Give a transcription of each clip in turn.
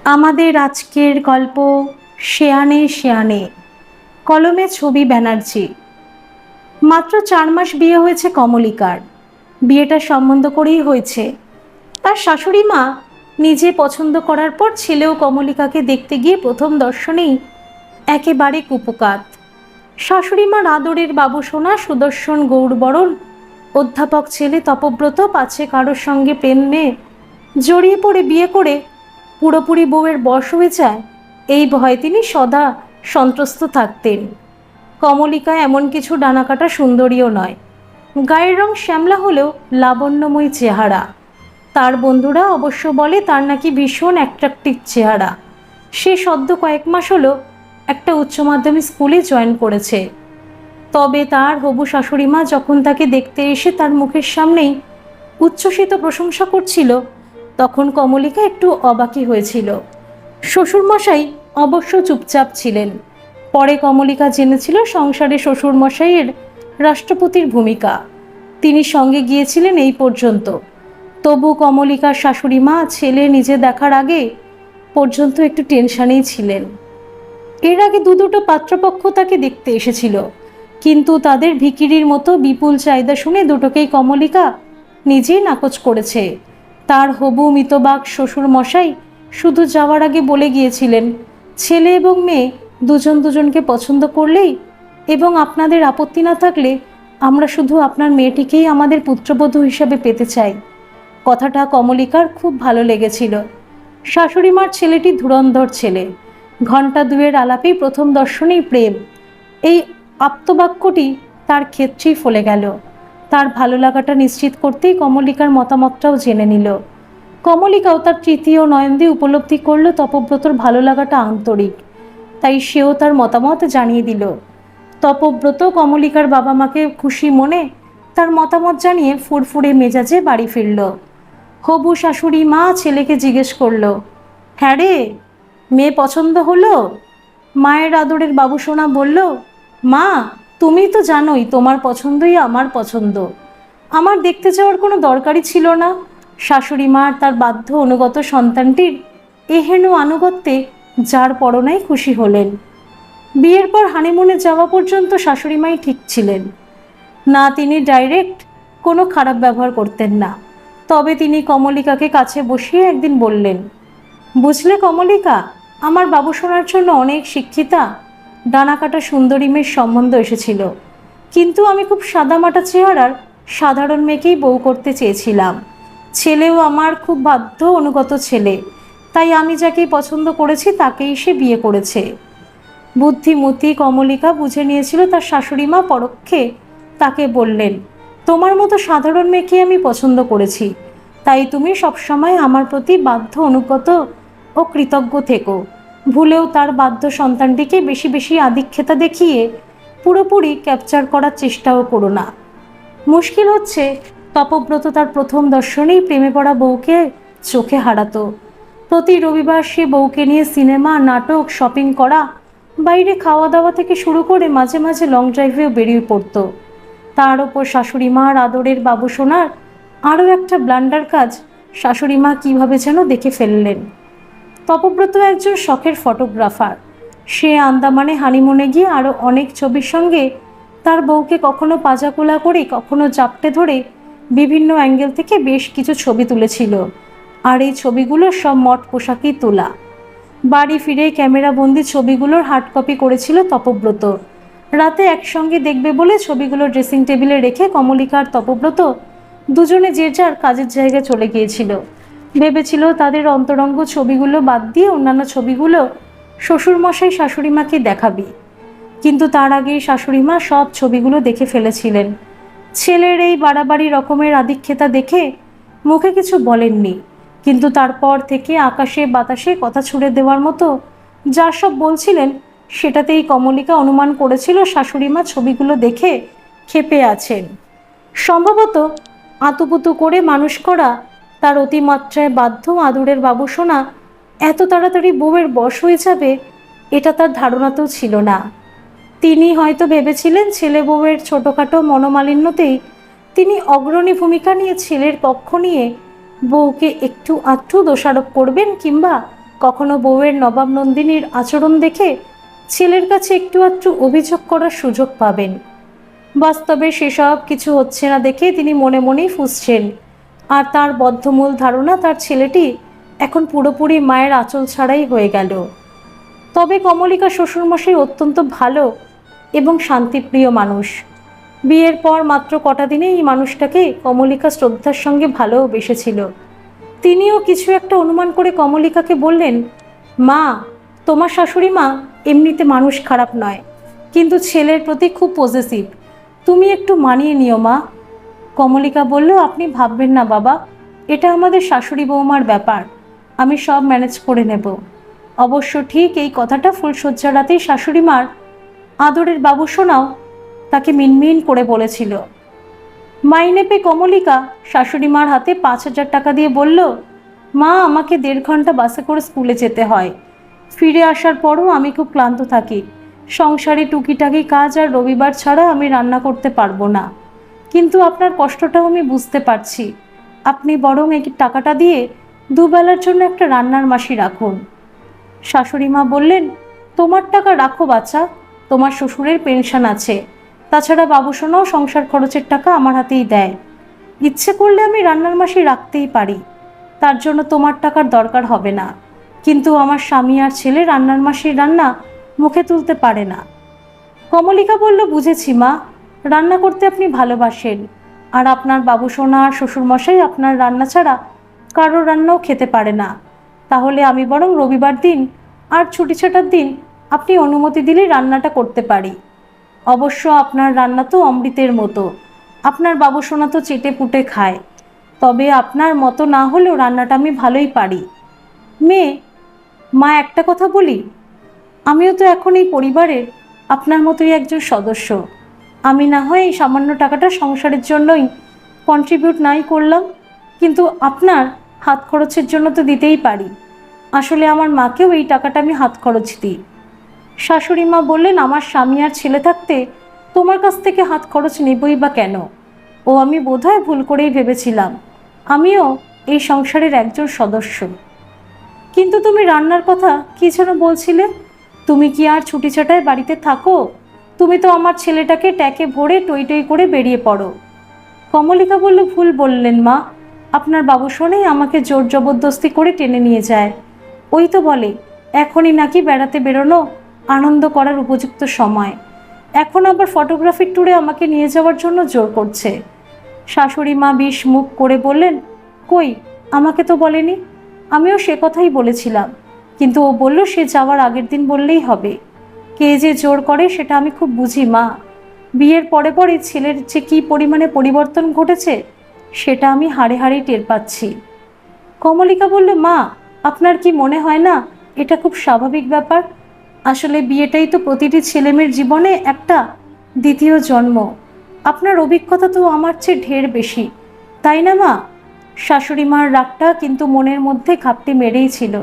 আমাদের আজকের গল্প শেয়ানে শেয়ানে, কলমে ছবি ব্যানার্জি। মাত্র 4 মাস বিয়ে হয়েছে কমলিকার। বিয়েটা সম্বন্ধ করেই হয়েছে। তার শাশুড়ি মা নিজে পছন্দ করার পর ছেলেও কমলিকাকে দেখতে গিয়ে প্রথম দর্শনেই একেবারে কুপকাত। শাশুড়ি মার আদরের বাবুসোনা সুদর্শন গৌরবরণ অধ্যাপক ছেলে তপব্রত পাছে কারোর সঙ্গে প্রেম নিয়ে জড়িয়ে পড়ে বিয়ে করে পুরোপুরি বউয়ের বশ হয়ে যায়, এই ভয়ে তিনি সদা সন্ত্রস্ত থাকতেন। কমলিকা এমন কিছু ডানাকাটা সুন্দরীও নয়। গায়ের রং শ্যামলা হলেও লাবণ্যময়ী চেহারা। তার বন্ধুরা অবশ্য বলে তার নাকি ভীষণ অ্যাট্রাকটিভ চেহারা। সে সদ্য কয়েক মাস হলো একটা উচ্চ মাধ্যমিক স্কুলে জয়েন করেছে। তবে তার হবু শাশুড়ি মা যখন তাকে দেখতে এসে তার মুখের সামনেই উচ্ছ্বসিত প্রশংসা করছিল, তখন কমলিকা একটু অবাকই হয়েছিল। শ্বশুরমশাই অবশ্য চুপচাপ ছিলেন। পরে কমলিকা জেনেছিল সংসারে শ্বশুরমশাইয়ের রাষ্ট্রপতির ভূমিকা। তিনি সঙ্গে গিয়েছিলেন এই পর্যন্ত। তবু কমলিকার শাশুড়ি মা ছেলে নিজে দেখার আগে পর্যন্ত একটু টেনশানেই ছিলেন। এর আগে দুটো পাত্রপক্ষ তাকে দেখতে এসেছিল, কিন্তু তাদের ভিখিরির মতো বিপুল চাহিদা শুনে দুটোকেই কমলিকা নিজেই নাকচ করেছে। তার হবু মিতবাক শ্বশুর মশাই শুধু যাওয়ার আগে বলে গিয়েছিলেন, ছেলে এবং মেয়ে দুজন দুজনকে পছন্দ করলেই এবং আপনাদের আপত্তি না থাকলে আমরা শুধু আপনার মেয়েটিকেই আমাদের পুত্রবধূ হিসাবে পেতে চাই। কথাটা কমলিকার খুব ভালো লেগেছিল। শাশুড়ি মার ছেলেটি ধুরন্ধর ছেলে। ঘণ্টা দুয়ের আলাপেই প্রথম দর্শনেই প্রেম, এই আপ্তবাক্যটি তার ক্ষেত্রেই ফলে গেল। তার ভালো লাগাটা নিশ্চিত করতেই কমলিকার মতামতটাও জেনে নিল। কমলিকাও তার তৃতীয় নয়ন দিয়ে উপলব্ধি করল তপব্রতর ভালো লাগাটা আন্তরিক, তাই সেও তার মতামত জানিয়ে দিল। তপব্রত কমলিকার বাবা মাকে খুশি মনে তার মতামত জানিয়ে ফুরফুরে মেজাজে বাড়ি ফিরল। হবু শাশুড়ি মা ছেলেকে জিজ্ঞেস করল, হ্যাঁ রে, মেয়ে পছন্দ হলো? মায়ের আদরের বাবুসোনা বলল, মা তুমি তো জানোই তোমার পছন্দই আমার পছন্দ, আমার দেখতে যাওয়ার কোনো দরকারই ছিল না। শাশুড়ি মার তার বাধ্য অনুগত সন্তানটির এহেন আনুগত্যে যার পরনাই খুশি হলেন। বিয়ের পর হানিমুনে যাওয়া পর্যন্ত শাশুড়ি মাই ঠিক ছিলেন না। তিনি ডাইরেক্ট কোনো খারাপ ব্যবহার করতেন না। তবে তিনি কমলিকাকে কাছে বসিয়ে একদিন বললেন, বুঝলে কমলিকা, আমার বাবুসোনার জন্য অনেক শিক্ষিতা ডানাকাটা সুন্দরী মেয়ের সম্বন্ধ এসেছিল, কিন্তু আমি খুব সাদামাটা চেহারার সাধারণ মেয়েকেই বউ করতে চেয়েছিলাম। ছেলেও আমার খুব বাধ্য অনুগত ছেলে, তাই আমি যাকেই পছন্দ করেছি তাকেই সে বিয়ে করেছে। বুদ্ধিমতী কমলিকা বুঝে নিয়েছিল তার শাশুড়ি মা পরোক্ষে তাকে বললেন, তোমার মতো সাধারণ মেয়েকে আমি পছন্দ করেছি, তাই তুমি সবসময় আমার প্রতি বাধ্য অনুগত ও কৃতজ্ঞ থেকো। ভুলেও তার বাধ্য সন্তানটিকে বেশি বেশি আধিক্যতা দেখিয়ে পুরোপুরি ক্যাপচার করার চেষ্টাও করো না। মুশকিল হচ্ছে তপব্রত তার প্রথম দর্শনেই প্রেমে পড়া বউকে চোখে হারাতো। প্রতি রবিবার সে বউকে নিয়ে সিনেমা, নাটক, শপিং করা, বাইরে খাওয়া দাওয়া থেকে শুরু করে মাঝে মাঝে লং ড্রাইভেও বেরিয়ে পড়তো। তার ওপর শাশুড়ি মার আদরের বাবুসোনার আরও একটা ব্লান্ডার কাজ শাশুড়ি মা কীভাবে যেন দেখে ফেললেন। তপব্রত একজন শখের ফটোগ্রাফার। সে আন্দামানে হানিমুনে গিয়ে আরও অনেক ছবির সঙ্গে তার বউকে কখনো পাজাকোলা করে কখনো জাপটে ধরে বিভিন্ন অ্যাঙ্গেল থেকে বেশ কিছু ছবি তুলেছিল। আর এই ছবিগুলো সব মঠ পোশাকেই তোলা। বাড়ি ফিরে ক্যামেরাবন্দি ছবিগুলোর হার্ড কপি করেছিল তপব্রত। রাতে একসঙ্গে দেখবে বলে ছবিগুলো ড্রেসিং টেবিলে রেখে কমলিকা আর তপব্রত দুজনে যে যার কাজের জায়গায় চলে গিয়েছিল। ভেবেছিল তাদের অন্তরঙ্গ ছবিগুলো বাদ দিয়ে অন্যান্য ছবিগুলো শ্বশুরমশাই শাশুড়ি মাকে দেখাবি, কিন্তু তার আগেই শাশুড়ি মা সব ছবিগুলো দেখে ফেলেছিলেন। ছেলের এই বাড়াবাড়ি রকমের আধিক্যতা দেখে মুখে কিছু বলেননি, কিন্তু তারপর থেকে আকাশে বাতাসে কথা ছুড়ে দেওয়ার মতো যা সব বলছিলেন সেটাতেই কমলিকা অনুমান করেছিল শাশুড়ি মা ছবিগুলো দেখে ক্ষেপে আছেন। সম্ভবত আতুপুতু করে মানুষ করা তার অতিমাত্রায় বাধ্য আদুরের বাবুসোনা এত তাড়াতাড়ি বউয়ের বশ হয়ে যাবে এটা তার ধারণাতেও ছিল না। তিনি হয়তো ভেবেছিলেন ছেলে বউয়ের ছোটোখাটো মনোমালিন্যতেই তিনি অগ্রণী ভূমিকা নিয়ে ছেলের পক্ষ নিয়ে বউকে একটু আধটু দোষারোপ করবেন কিংবা কখনো বউয়ের নবাব নন্দিনীর আচরণ দেখে ছেলের কাছে একটু আধটু অভিযোগ করার সুযোগ পাবেন। বাস্তবে সেসব কিছু হচ্ছে না দেখে তিনি মনে মনেই ফুঁসছেন। আর তার বদ্ধমূল ধারণা তার ছেলেটি এখন পুরোপুরি মায়ের আঁচল ছাড়াই হয়ে গেল। তবে কমলিকা শ্বশুরমশাই অত্যন্ত ভালো এবং শান্তিপ্রিয় মানুষ। বিয়ের পর মাত্র কটা দিনে এই মানুষটাকে কমলিকা শ্রদ্ধার সঙ্গে ভালোবেসেছিল। তিনিও কিছু একটা অনুমান করে কমলিকাকে বললেন, মা, তোমার শাশুড়ি মা এমনিতে মানুষ খারাপ নয়, কিন্তু ছেলের প্রতি খুব পজেসিভ, তুমি একটু মানিয়ে নিও মা। কমলিকা বলল, আপনি ভাববেন না বাবা, এটা আমাদের শাশুড়ি বৌমার ব্যাপার, আমি সব ম্যানেজ করে নেব। অবশ্য ঠিক এই কথাটা ফুলশয্যা রাতেই শাশুড়ি মার আদরের বাবুসোনাও তাকে মিনমিন করে বলেছিল। মাইনে পেয়ে কমলিকা শাশুড়ি মার হাতে 5,000 টাকা দিয়ে বলল, মা, আমাকে 1.5 ঘন্টা বাসে করে স্কুলে যেতে হয়, ফিরে আসার পরও আমি খুব ক্লান্ত থাকি, সংসারে টুকিটাকি কাজ আর রবিবার ছাড়া আমি রান্না করতে পারবো না, কিন্তু আপনার কষ্টটাও আমি বুঝতে পারছি, আপনি বরং এই টাকাটা দিয়ে দুবেলার জন্য একটা রান্নার মাসি রাখুন। শাশুড়ি মা বললেন, তোমার টাকা রাখো বাচ্চা, তোমার শ্বশুরের পেনশন আছে, তাছাড়া বাবুসোনাও সংসার খরচের টাকা আমার হাতেই দেয়, ইচ্ছে করলে আমি রান্নার মাসি রাখতেই পারি, তার জন্য তোমার টাকার দরকার হবে না, কিন্তু আমার স্বামী আর ছেলে রান্নার মাসির রান্না মুখে তুলতে পারে না। কমলিকা বলল, বুঝেছি মা, রান্না করতে আপনি ভালোবাসেন, আর আপনার বাবুসোনা আর শ্বশুরমশাই আপনার রান্না ছাড়া কারোর রান্নাও খেতে পারে না, তাহলে আমি বরং রবিবার দিন আর ছুটি ছাটার দিন আপনি অনুমতি দিলে রান্নাটা করতে পারি। অবশ্য আপনার রান্না তো অমৃতের মতো, আপনার বাবুসোনা তো চেটে পুটে খায়, তবে আপনার মতো না হলেও রান্নাটা আমি ভালোই পারি। মেয়ে, মা, একটা কথা বলি, আমিও তো এখন এই পরিবারের আপনার মতোই একজন সদস্য, আমি না হয় এই সামান্য টাকাটা সংসারের জন্যই কন্ট্রিবিউট নাই করলাম, কিন্তু আপনার হাত খরচের জন্য তো দিতেই পারি, আসলে আমার মাকেও এই টাকাটা আমি হাত খরচ দিই। শাশুড়ি মা বললেন, আমার স্বামী আর ছেলে থাকতে তোমার কাছ থেকে হাত খরচ নেবই বা কেন? ও আমি বোধহয় ভুল করেই ভেবেছিলাম, আমিও এই সংসারের একজন সদস্য। কিন্তু তুমি রান্নার কথা কী যেন বলছিলে, তুমি কি আর ছুটি ছাটায় বাড়িতে থাকো? তুমি তো আমার ছেলেটাকে ট্যাকে ভরে টই টই করে বেরিয়ে পড়ো। কমলিকা বলল, ভুল বললেন মা, আপনার বাবুসোনাই আমাকে জোর জবরদস্তি করে টেনে নিয়ে যায়, ওই তো বলে এখনই নাকি বেড়াতে বেরোনো আনন্দ করার উপযুক্ত সময়, এখন আবার ফটোগ্রাফির ট্যুরে আমাকে নিয়ে যাওয়ার জন্য জোর করছে। শাশুড়ি মা বিষ মুখ করে বললেন, কই, আমাকে তো বলেনি, আমিও সে কথাই বলেছিলাম, কিন্তু ও বলল সে যাওয়ার আগের দিন বললেই হবে। কে যে জোর করে সেটা আমি খুব বুঝি মা, বিয়ের পরে পরে ছেলের যে কী পরিমাণে পরিবর্তন ঘটেছে সেটা আমি হাড়ে হাড়ে টের পাচ্ছি। কমলিকা বলল, মা, আপনার কি মনে হয় না এটা খুব স্বাভাবিক ব্যাপার? আসলে বিয়েটাই তো প্রতিটি ছেলেমেয়ের জীবনে একটা দ্বিতীয় জন্ম, আপনার অভিজ্ঞতা তো আমার চেয়ে ঢের বেশি, তাই না মা? শাশুড়ি মার রাগটা কিন্তু মনের মধ্যে ঘাপটি মেরেই ছিল,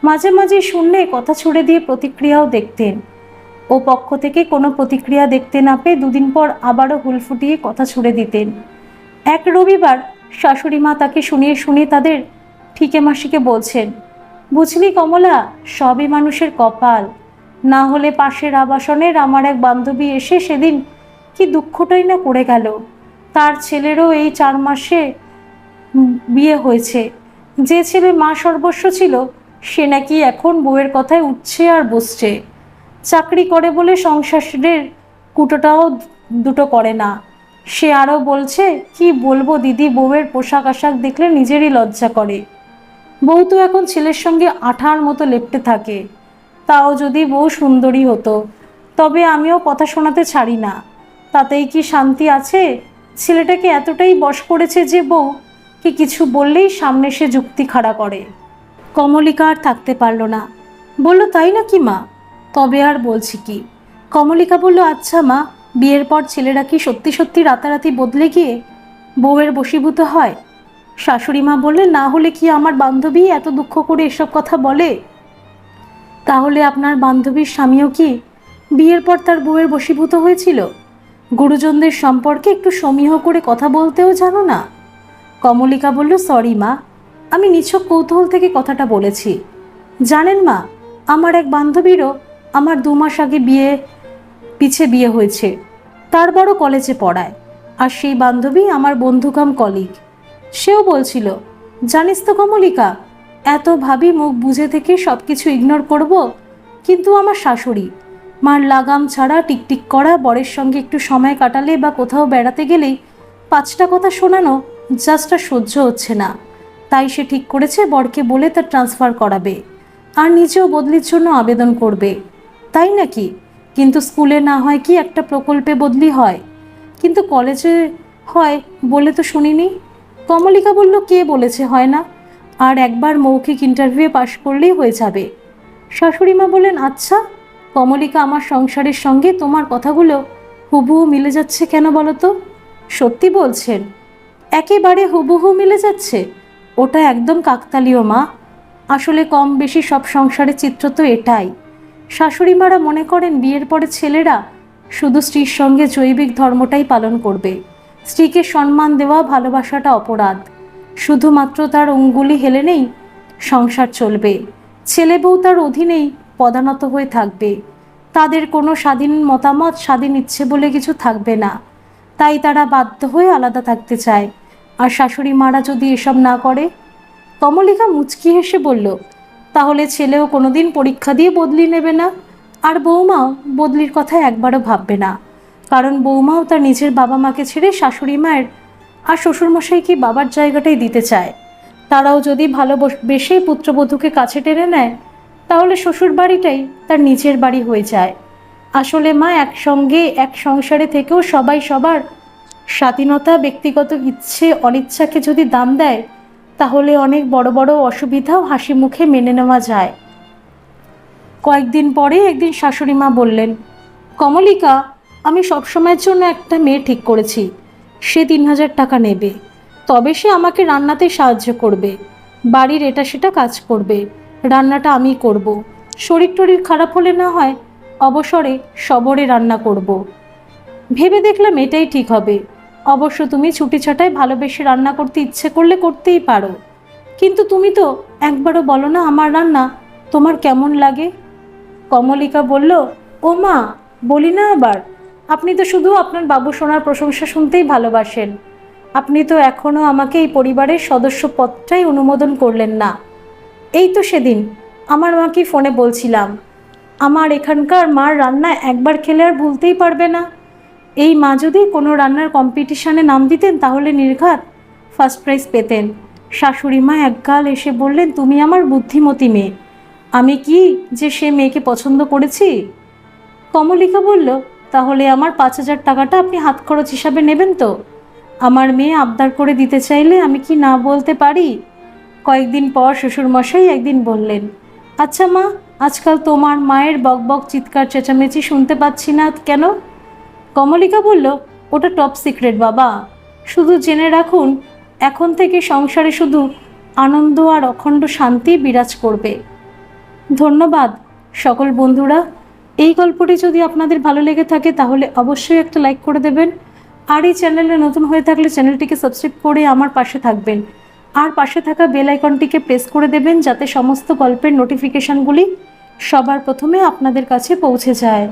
মাঝে মাঝে শুনলে কথা ছুড়ে দিয়ে প্রতিক্রিয়াও দেখতেন, ও পক্ষ থেকে কোনো প্রতিক্রিয়া দেখতে না পেয়ে 2 দিন পর আবারও হুল ফুটিয়ে কথা ছুড়ে দিতেন। এক রবিবার শাশুড়ি মা তাকে শুনিয়ে শুনিয়ে তাদের ঠিকে মাসিকে বলছেন, বুঝলি কমলা, সবই মানুষের কপাল, না হলে পাশের আবাসনের আমার এক বান্ধবী এসে সেদিন কি দুঃখটাই না করে গেল, তার ছেলেরও এই 4 মাসে বিয়ে হয়েছে, যে ছেলে মা সর্বস্ব ছিল সে নাকি এখন বউয়ের কথায় উঠছে আর বসছে, চাকরি করে বলে সংসারের কুটোটাও দুটো করে না। সে আরও বলছে, কি বলবো দিদি, বউয়ের পোশাক আশাক দেখলে নিজেরই লজ্জা করে, বউ তো এখন ছেলের সঙ্গে আঠার মতো লেপ্টে থাকে, তাও যদি বউ সুন্দরী হতো, তবে আমিও কথা শোনাতে ছাড়ি না, তাতেই কি শান্তি আছে? ছেলেটাকে এতটাই বশ করেছে যে বউ কি কিছু বললেই সামনে সে যুক্তি খাড়া করে। কমলিকা আর থাকতে পারল না, বলল, তাই নাকি মা? তবে আর বলছি কি? কমলিকা বলল, আচ্ছা মা, বিয়ের পর ছেলেরা কি সত্যি সত্যি রাতারাতি বদলে গিয়ে বউয়ের বশীভূত হয়? শাশুড়ি মা বললেন, না হলে কি আমার বান্ধবী এত দুঃখ করে এসব কথা বলে? তাহলে আপনার বান্ধবীর স্বামীও কি বিয়ের পর তার বউয়ের বশীভূত হয়েছিল? গুরুজনদের সম্পর্কে একটু সমীহ করে কথা বলতেও জানো না? কমলিকা বলল, সরি মা, আমি নিছক কৌতূহল থেকে কথাটা বলেছি, জানেন মা, আমার এক বান্ধবীরও আমার 2 মাস আগে বিয়ে হয়েছে। তার বড় কলেজে পড়ায়, আর সেই বান্ধবী আমার বন্ধু কাম কলিগ। সেও বলছিল, জানিস তো কমলিকা, এত ভাবি মুখ বুঝে থেকে সব কিছু ইগনোর করব, কিন্তু আমার শাশুড়ি মার লাগাম ছাড়া টিকটিক করা বরের সঙ্গে একটু সময় কাটালে বা কোথাও বেড়াতে গেলেই 5টা কথা শোনানো জাস্ট আর সহ্য হচ্ছে না। তাই সে ঠিক করেছে বরকে বলে তার ট্রান্সফার করাবে, আর নিজেও বদলির জন্য আবেদন করবে। তাই নাকি? কিন্তু স্কুলে না হয় কি একটা প্রকল্পে বদলি হয়, কিন্তু কলেজে হয় বলে তো শুনিনি। কমলিকা বলল, কে বলেছে হয় না, আর একবার মৌখিক ইন্টারভিউ পাশ করলেই হয়ে যাবে। শাশুড়ি মা বললেন, আচ্ছা কমলিকা, আমার সংসারের সঙ্গে তোমার কথাগুলো হুবহু মিলে যাচ্ছে কেন বলো তো? সত্যি বলছেন? একেবারে হুবহু মিলে যাচ্ছে? ওটা একদম কাকতালীয় মা। আসলে কম বেশি সব সংসারের চিত্র তো এটাই। শাশুড়ি মারা মনে করেন বিয়ের পরে ছেলেরা শুধু স্ত্রীর সঙ্গে জৈবিক ধর্মটাই পালন করবে। স্ত্রীকে সম্মান দেওয়া, ভালোবাসাটা অপরাধ। শুধুমাত্র তার অঙ্গুলি হেলে নেই সংসার চলবে। ছেলে বউ তার অধীনেই পদানত হয়ে থাকবে। তাদের কোনো স্বাধীন মতামত, স্বাধীন ইচ্ছে বলে কিছু থাকবে না। তাই তারা বাধ্য হয়ে আলাদা থাকতে চায়। আর শাশুড়ি মারা যদি এসব না করে? কমলিকা মুচকি হেসে বলল, তাহলে ছেলেও কোনোদিন পরীক্ষা দিয়ে বদলি নেবে না, আর বৌমাও বদলির কথা একবারও ভাববে না। কারণ বৌমাও তার নিজের বাবা মাকে ছেড়ে শাশুড়ি মায়ের আর শ্বশুরমশাইকে বাবার জায়গাটাই দিতে চায়। তারাও যদি ভালোবেসেই পুত্রবধূকে কাছে টেনে নেয়, তাহলে শ্বশুর বাড়িটাই তার নিজের বাড়ি হয়ে যায়। আসলে মা, একসঙ্গে এক সংসারে থেকেও সবাই সবার স্বাধীনতা, ব্যক্তিগত ইচ্ছে অনিচ্ছাকে যদি দাম দেয়, তাহলে অনেক বড় বড় অসুবিধাও হাসি মুখে মেনে নেওয়া যায়। কয়েকদিন পরে একদিন শাশুড়ি মা বললেন, কমলিকা, আমি সবসময়ের জন্য একটা মেয়ে ঠিক করেছি। সে 3000 টাকা নেবে, তবে সে আমাকে রান্নাতে সাহায্য করবে, বাড়ির এটা সেটা কাজ করবে, রান্নাটা আমি করব। শরীর টরীর খারাপ হলে না হয় অবসরে সবরে রান্না করব। ভেবে দেখলাম এটাই ঠিক হবে। অবশ্য তুমি ছুটি ছাটায় ভালোবেসে রান্না করতে ইচ্ছে করলে করতেই পারো, কিন্তু তুমি তো একবারও বলো না আমার রান্না তোমার কেমন লাগে। কমলিকা বলল, ও মা, বলি না আবার? আপনি তো শুধু আপনার বাবু সোনার প্রশংসা শুনতেই ভালোবাসেন। আপনি তো এখনও আমাকে এই পরিবারের সদস্য পদটাই অনুমোদন করলেন না। এই তো সেদিন আমার মাকে ফোনে বলছিলাম, আমার এখানকার মার রান্না একবার খেলে আর ভুলতেই পারবে না। এই মা যদি কোনো রান্নার কম্পিটিশানে নাম দিতেন তাহলে নির্ঘাত ফার্স্ট প্রাইজ পেতেন। শাশুড়ি মা একগাল এসে বললেন, তুমি আমার বুদ্ধিমতী মেয়ে। আমি কি যে সে মেয়েকে পছন্দ করেছি? কমলিকা বলল, তাহলে আমার 5000 টাকাটা আপনি হাত খরচ হিসাবে নেবেন তো? আমার মেয়ে আবদার করে দিতে চাইলে আমি কি না বলতে পারি? কয়েকদিন পর শ্বশুরমশাই একদিন বললেন, আচ্ছা মা, আজকাল তোমার মায়ের বকবক চিৎকার চেঁচামেচি শুনতে পাচ্ছি না কেন? কমলিকা বলল, ওটা টপ সিক্রেট বাবা। শুধু জেনে রাখুন, এখন থেকে সংসারে শুধু আনন্দ আর অখণ্ড শান্তি বিরাজ করবে। ধন্যবাদ সকল বন্ধুরা। এই গল্পটি যদি আপনাদের ভালো লেগে থাকে তাহলে অবশ্যই একটা লাইক করে দেবেন, আর এই চ্যানেলে নতুন হয়ে থাকলে চ্যানেলটিকে সাবস্ক্রাইব করে আমার পাশে থাকবেন, আর পাশে থাকা বেল আইকনটিকে প্রেস করে দেবেন যাতে সমস্ত গল্পের নোটিফিকেশানগুলি সবার প্রথমে আপনাদের কাছে পৌঁছে যায়।